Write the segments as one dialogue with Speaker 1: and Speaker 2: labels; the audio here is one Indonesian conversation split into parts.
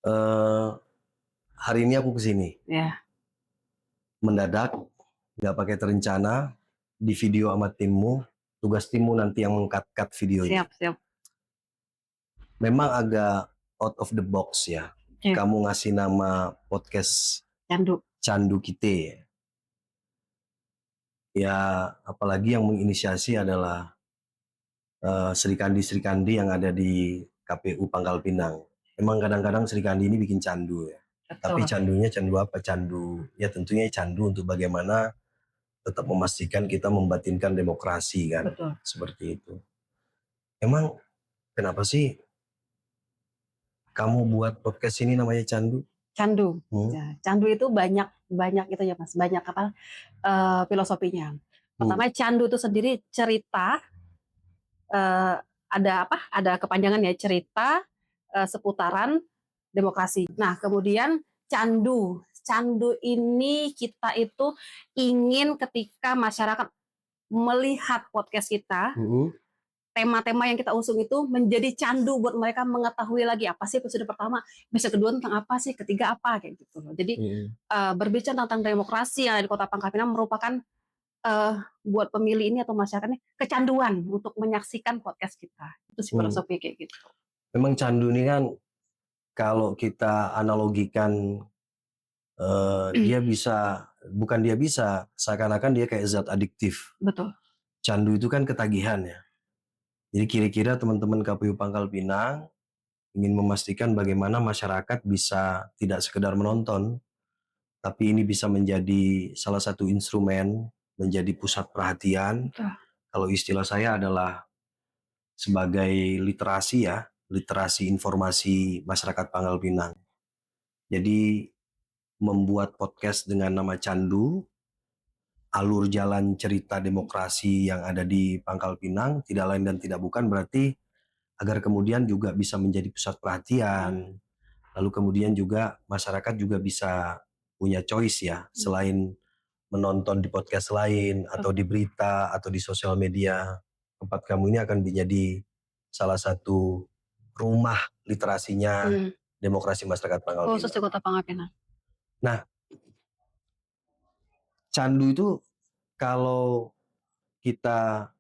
Speaker 1: Eh, Hari ini aku kesini
Speaker 2: Ya,
Speaker 1: mendadak, nggak pakai terencana, di video sama timmu. Tugas timmu nanti yang meng-cut video ini.
Speaker 2: siap.
Speaker 1: Memang agak out of the box ya.
Speaker 2: Oke,
Speaker 1: Kamu ngasih nama podcast
Speaker 2: candu.
Speaker 1: Candu Kite. Ya, apalagi yang menginisiasi adalah Sri Kandi yang ada di KPU Pangkal Pinang. Emang kadang-kadang Sri Kandi ini bikin candu ya. Tapi
Speaker 2: Betul.
Speaker 1: candunya candu apa? Candu, ya tentunya candu untuk bagaimana tetap memastikan kita membatinkan demokrasi kan.
Speaker 2: Betul.
Speaker 1: Seperti itu. Emang kenapa sih kamu buat podcast ini namanya Candu?
Speaker 2: Candu.
Speaker 1: Hmm?
Speaker 2: Ya, candu itu banyak itu ya Mas, banyak apa filosofinya. Pertama, candu itu sendiri cerita, eh, ada apa? Ada kepanjangan ya, cerita seputaran demokrasi. Nah, kemudian candu. Candu ini kita itu ingin ketika masyarakat melihat podcast kita, tema-tema yang kita usung itu menjadi candu buat mereka mengetahui lagi apa sih episode pertama, episode kedua tentang apa sih, ketiga apa, kayak gitu loh. Jadi berbicara tentang demokrasi yang ada di Kota Pangkal Pinang merupakan buat pemilih ini atau masyarakat ini kecanduan untuk menyaksikan podcast kita. Itu sih filosofi kayak gitu.
Speaker 1: Memang candu ini kan kalau kita analogikan dia bisa seakan-akan dia kayak zat adiktif.
Speaker 2: Betul.
Speaker 1: Candu itu kan ketagihan ya. Jadi kira-kira teman-teman KPU Pangkal Pinang ingin memastikan bagaimana masyarakat bisa tidak sekedar menonton, tapi ini bisa menjadi salah satu instrumen, menjadi pusat perhatian.
Speaker 2: Betul.
Speaker 1: Kalau istilah saya adalah sebagai literasi ya, literasi informasi masyarakat Pangkal Pinang. Jadi membuat podcast dengan nama Candu, alur jalan cerita demokrasi yang ada di Pangkal Pinang, tidak lain dan tidak bukan berarti agar kemudian juga bisa menjadi pusat perhatian. Lalu kemudian juga masyarakat juga bisa punya choice ya, selain menonton di podcast lain atau di berita atau di sosial media. Tempat kamu ini akan menjadi salah satu rumah literasinya demokrasi masyarakat Pangkal Pinang.
Speaker 2: Khusus di Kota Pangkal Pinang.
Speaker 1: Nah, candu itu kalau kita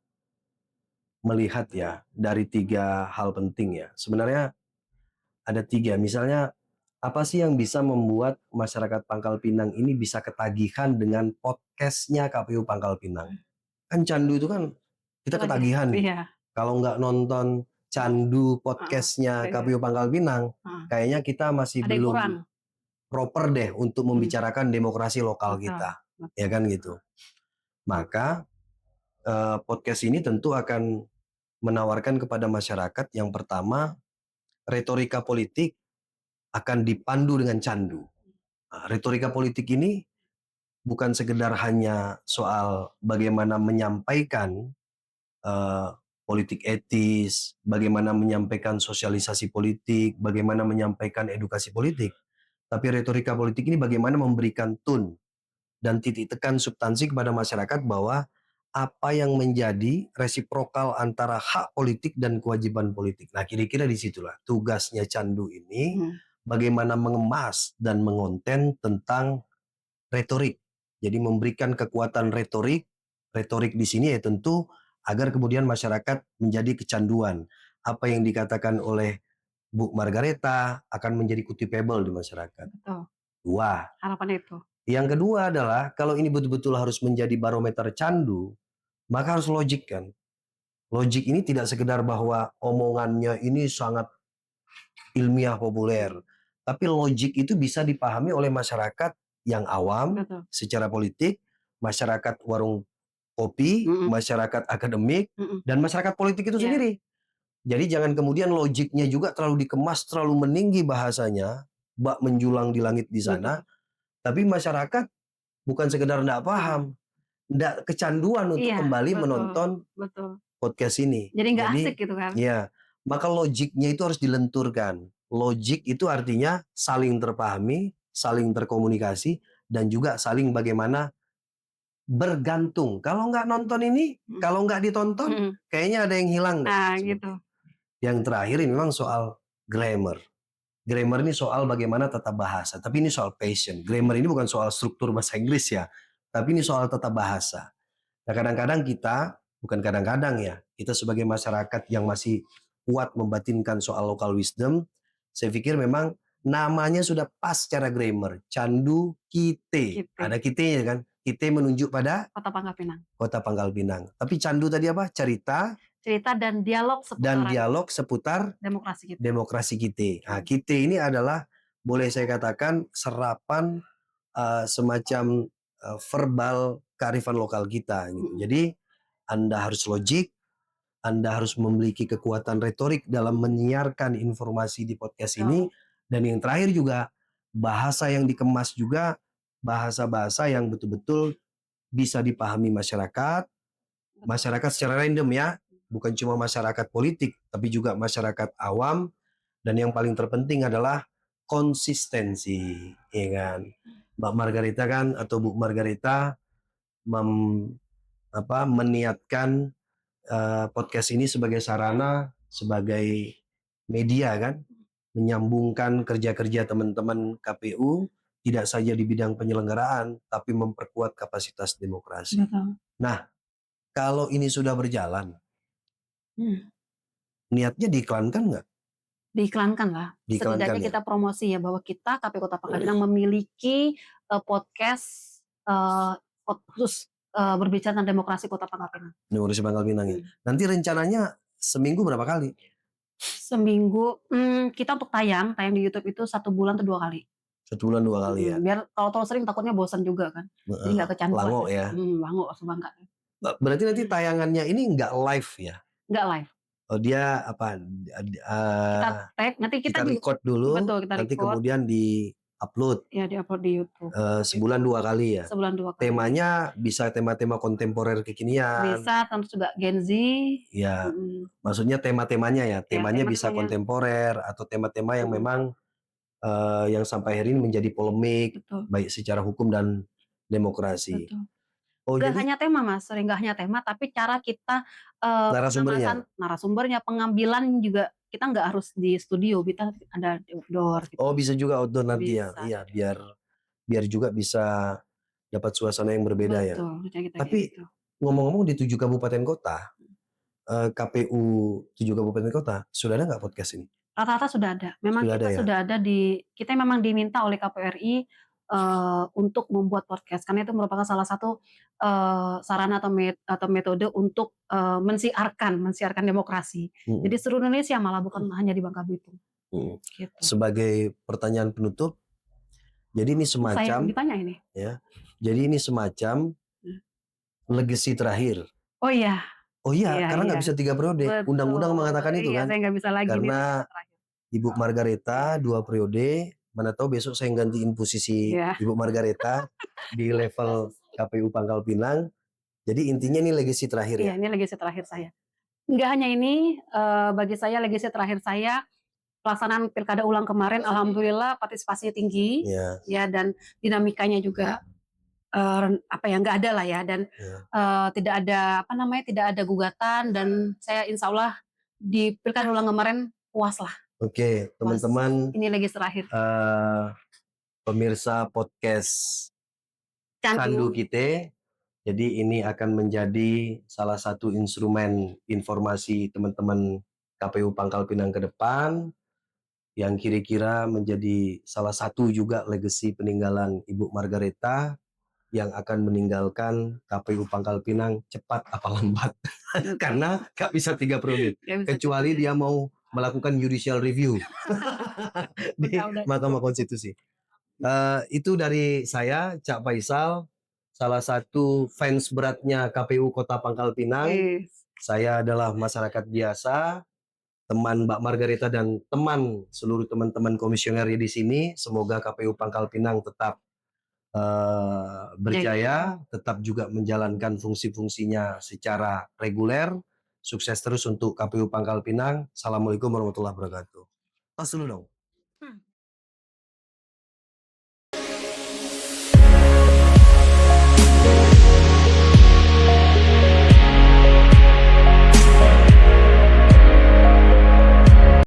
Speaker 1: melihat ya dari 3 hal penting ya. Sebenarnya ada 3. Misalnya apa sih yang bisa membuat masyarakat Pangkal Pinang ini bisa ketagihan dengan podcastnya KPU Pangkal Pinang? Kan candu itu kan kita ketagihan.
Speaker 2: Iya.
Speaker 1: Kalau nggak nonton candu podcastnya KPU Pangkal Pinang, kayaknya kita masih belum proper deh untuk membicarakan demokrasi lokal kita. Ya kan gitu. Maka podcast ini tentu akan menawarkan kepada masyarakat yang pertama, retorika politik akan dipandu dengan candu. Nah, retorika politik ini bukan sekedar hanya soal bagaimana menyampaikan politik etis, bagaimana menyampaikan sosialisasi politik, bagaimana menyampaikan edukasi politik, tapi retorika politik ini bagaimana memberikan tone dan titik tekan substansi kepada masyarakat bahwa apa yang menjadi resiprokal antara hak politik dan kewajiban politik. Nah, kira-kira disitulah tugasnya Candu ini, bagaimana mengemas dan mengonten tentang retorik. Jadi memberikan kekuatan retorik. Retorik di sini ya tentu agar kemudian masyarakat menjadi kecanduan. Apa yang dikatakan oleh Bu Margareta akan menjadi kutipable di masyarakat.
Speaker 2: Betul.
Speaker 1: 2.
Speaker 2: Harapan itu.
Speaker 1: Yang kedua adalah kalau ini betul-betul harus menjadi barometer candu, maka harus logik kan. Logik ini tidak sekedar bahwa omongannya ini sangat ilmiah populer, tapi logik itu bisa dipahami oleh masyarakat yang awam. Betul. Secara politik, masyarakat warung kopi, masyarakat akademik, dan masyarakat politik itu sendiri. Jadi jangan kemudian logiknya juga terlalu dikemas, terlalu meninggi bahasanya, bak menjulang di langit di sana, tapi masyarakat bukan sekedar tidak paham, tidak kecanduan untuk kembali menonton podcast ini.
Speaker 2: Jadi nggak asik gitu kan?
Speaker 1: Ya, maka logiknya itu harus dilenturkan. Logik itu artinya saling terpahami, saling terkomunikasi, dan juga saling bagaimana bergantung. Kalau nggak nonton ini, kalau nggak ditonton, kayaknya ada yang hilang.
Speaker 2: Nah, gitu.
Speaker 1: Yang terakhir ini memang soal glamour. Grammar ini soal bagaimana tata bahasa, tapi ini soal passion. Grammar ini bukan soal struktur bahasa Inggris ya, tapi ini soal tata bahasa. Nah, kadang-kadang kita, bukan kadang-kadang ya, kita sebagai masyarakat yang masih kuat membatinkan soal local wisdom, saya pikir memang namanya sudah pas secara grammar. Candu Kite.
Speaker 2: Kite.
Speaker 1: Ada Kite-nya kan? Kite menunjuk pada
Speaker 2: Kota Pangkal Pinang.
Speaker 1: Kota Pangkal Pinang. Tapi candu tadi apa? Cerita
Speaker 2: Dan dialog
Speaker 1: seputar
Speaker 2: demokrasi kita.
Speaker 1: Demokrasi Kite. Nah, Kite ini adalah boleh saya katakan serapan semacam verbal kearifan lokal kita gitu. Jadi Anda harus logik, Anda harus memiliki kekuatan retorik dalam menyiarkan informasi di podcast ini, dan yang terakhir juga bahasa yang dikemas juga bahasa-bahasa yang betul-betul bisa dipahami masyarakat secara random ya, bukan cuma masyarakat politik, tapi juga masyarakat awam, dan yang paling terpenting adalah konsistensi, ya kan? Mbak Margarita kan atau Bu Margarita meniatkan podcast ini sebagai sarana, sebagai media kan, menyambungkan kerja-kerja teman-teman KPU tidak saja di bidang penyelenggaraan, tapi memperkuat kapasitas demokrasi.
Speaker 2: Betul.
Speaker 1: Nah, kalau ini sudah berjalan, niatnya diiklankan nggak?
Speaker 2: Diiklankan lah. Setidaknya
Speaker 1: ya?
Speaker 2: Kita promosi ya bahwa kita KPU Kota Pangkal Pinang memiliki podcast khusus berbicara tentang demokrasi Kota Pangkal Pinang.
Speaker 1: Demokrasi Pangkal Pinang ya. Nanti rencananya seminggu berapa kali?
Speaker 2: Seminggu kita untuk tayang di YouTube itu 1 bulan atau 2 kali.
Speaker 1: 1 bulan 2 kali ya.
Speaker 2: Biar kalau terlalu sering takutnya bosan juga kan. Jadi nggak kecanduan.
Speaker 1: Lango ya.
Speaker 2: Lango langsung bangga.
Speaker 1: Berarti nanti tayangannya ini nggak live ya?
Speaker 2: Nggak live.
Speaker 1: Oh, dia apa?
Speaker 2: Kita tag, nanti kita
Speaker 1: record dulu,
Speaker 2: betul, kita
Speaker 1: nanti
Speaker 2: record.
Speaker 1: kemudian di-upload.
Speaker 2: Ya, di-upload di YouTube.
Speaker 1: Sebulan 2 kali ya?
Speaker 2: Sebulan 2 kali.
Speaker 1: Temanya bisa tema-tema kontemporer kekinian.
Speaker 2: Bisa, terus juga Gen Z.
Speaker 1: Ya, maksudnya tema-temanya ya. Temanya bisa kontemporer atau tema-tema yang memang yang sampai hari ini menjadi polemik, baik secara hukum dan demokrasi.
Speaker 2: Betul.
Speaker 1: Oh,
Speaker 2: nggak hanya tema Mas, nggak hanya tema, tapi cara kita narasumbernya, pengambilan juga kita nggak harus di studio, kita ada di outdoor. Gitu.
Speaker 1: Oh, bisa juga outdoor nanti ya, iya biar juga bisa dapat suasana yang berbeda.
Speaker 2: Betul,
Speaker 1: ya. Tapi ngomong-ngomong di 7 kabupaten kota, KPU 7 kabupaten kota sudah ada nggak podcast ini?
Speaker 2: Rata-rata sudah ada. Memang sudah ada kita memang diminta oleh KPU RI untuk membuat podcast karena itu merupakan salah satu sarana atau metode untuk mensiarkan demokrasi. Jadi seluruh Indonesia malah bukan hanya di Bangka Belitung.
Speaker 1: Gitu. Sebagai pertanyaan penutup, jadi ini semacam
Speaker 2: saya ditanya ini.
Speaker 1: Ya. Jadi ini semacam legacy terakhir.
Speaker 2: Oh iya.
Speaker 1: Oh iya, karena nggak bisa 3 periode. Undang-undang mengatakan itu kan.
Speaker 2: Saya nggak bisa lagi.
Speaker 1: Karena Ibu Margarita 2 periode, mana tahu besok saya gantiin posisi Ibu Margarita di level KPU Pangkal Pinang. Jadi intinya ini legacy terakhir ya?
Speaker 2: Iya, ini legacy terakhir saya. Nggak hanya ini, bagi saya legacy terakhir saya, pelaksanaan pilkada ulang kemarin, alhamdulillah partisipasinya tinggi, ya dan dinamikanya juga nggak ada lah ya, dan tidak ada gugatan, dan saya insya Allah di pilkada ulang kemarin puas lah.
Speaker 1: Oke, teman-teman.
Speaker 2: Ini legacy terakhir.
Speaker 1: Pemirsa podcast Candu Kite. Jadi ini akan menjadi salah satu instrumen informasi teman-teman KPU Pangkal Pinang ke depan, yang kira-kira menjadi salah satu juga legacy peninggalan Ibu Margarita yang akan meninggalkan KPU Pangkal Pinang cepat apa lambat. Karena gak bisa 3 periode, kecuali dia mau melakukan judicial review di Mahkamah Konstitusi. Itu dari saya, Cak Faisal, salah satu fans beratnya KPU Kota Pangkal Pinang. Saya adalah masyarakat biasa, teman Mbak Margarita dan teman seluruh teman-teman komisioner di sini. Semoga KPU Pangkal Pinang tetap berjaya, tetap juga menjalankan fungsi-fungsinya secara reguler. Sukses terus untuk KPU Pangkal Pinang. Assalamualaikum warahmatullahi wabarakatuh. Tas dulu dong.